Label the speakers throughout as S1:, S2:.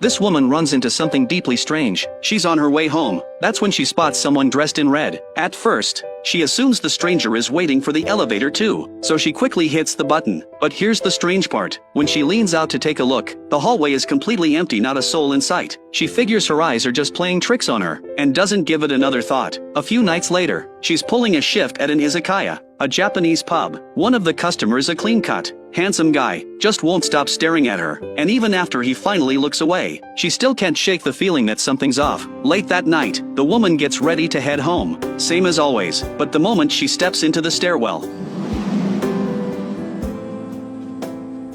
S1: this woman runs into something deeply strange. She's on her way home. That's when she spots someone dressed in red. At first, she assumes the stranger is waiting for the elevator too, so she quickly hits the button. But here's the strange part. When she leans out to take a look, the hallway is completely empty, not a soul in sight. She figures her eyes are just playing tricks on her, and doesn't give it another thought. A few nights later, she's pulling a shift at an izakaya, a Japanese pub. One of the customers, a clean-cut, handsome guy, just won't stop staring at her, and even after he finally looks away, she still can't shake the feeling that something's off. Late that night, the woman gets ready to head home. Same as always, but the moment she steps into the stairwell,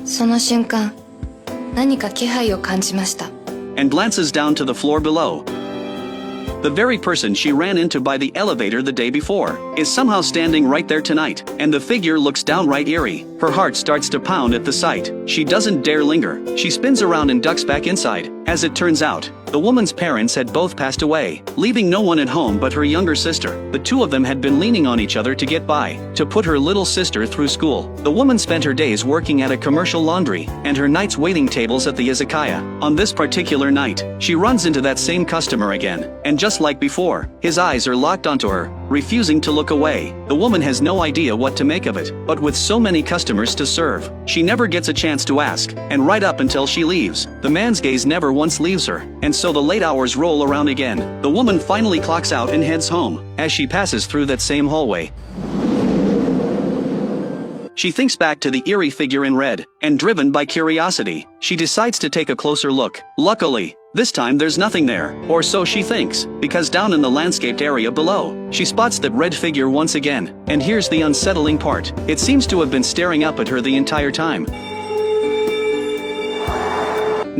S2: その瞬間、何か気配を感じました。
S1: and glances down to the floor below, the very person she ran into by the elevator the day before is somehow standing right there tonight, and the figure looks downright eerie. Her heart starts to pound at the sight. She doesn't dare linger. She spins around and ducks back inside. As it turns out, the woman's parents had both passed away, leaving no one at home but her younger sister. The two of them had been leaning on each other to get by, to put her little sister through school. The woman spent her days working at a commercial laundry, and her nights waiting tables at the izakaya. On this particular night, she runs into that same customer again, and just like before, his eyes are locked onto her, refusing to look away. The woman has no idea what to make of it, but with so many customers to serve, she never gets a chance to ask, and right up until she leaves, the man's gaze never once leaves her, and so the late hours roll around again. The woman finally clocks out and heads home. As she passes through that same hallway, she thinks back to the eerie figure in red, and driven by curiosity, she decides to take a closer look. Luckily, this time there's nothing there, or so she thinks, because down in the landscaped area below, she spots that red figure once again, and here's the unsettling part. It seems to have been staring up at her the entire time.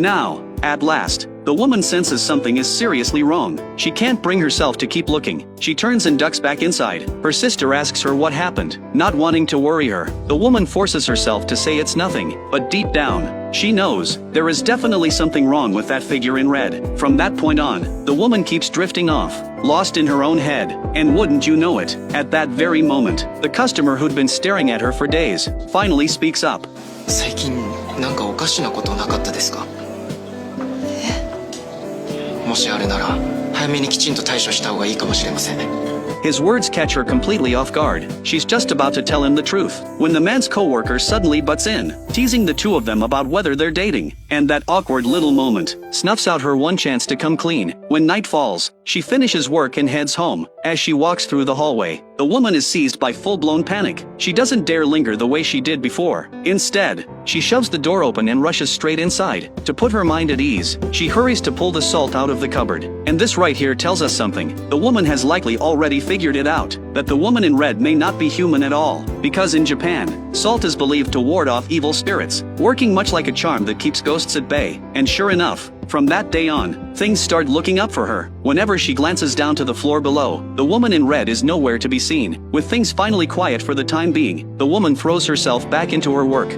S1: Now, at last, the woman senses something is seriously wrong. She can't bring herself to keep looking. She turns and ducks back inside. Her sister asks her what happened. Not wanting to worry her, the woman forces herself to say it's nothing, but deep down, she knows there is definitely something wrong with that figure in red. From that point on, the woman keeps drifting off, lost in her own head, and wouldn't you know it, at that very moment, the customer who'd been staring at her for days finally speaks up.
S3: 最近なんかおかしなことなかったですか？もしあるなら早めにきちんと対処した方がいいかもしれません。
S1: His words catch her completely off guard. She's just about to tell him the truth, when the man's coworker suddenly butts in, teasing the two of them about whether they're dating. And that awkward little moment snuffs out her one chance to come clean. When night falls, she finishes work and heads home. As she walks through the hallway, the woman is seized by full-blown panic. She doesn't dare linger the way she did before. Instead, she shoves the door open and rushes straight inside. To put her mind at ease, she hurries to pull the salt out of the cupboard. And this right here tells us something. The woman has likely already figured it out, that the woman in red may not be human at all. Because in Japan, salt is believed to ward off evil spirits, working much like a charm that keeps ghosts at bay. And sure enough, from that day on, things start looking up for her. Whenever she glances down to the floor below, the woman in red is nowhere to be seen. With things finally quiet for the time being, the woman throws herself back into her work.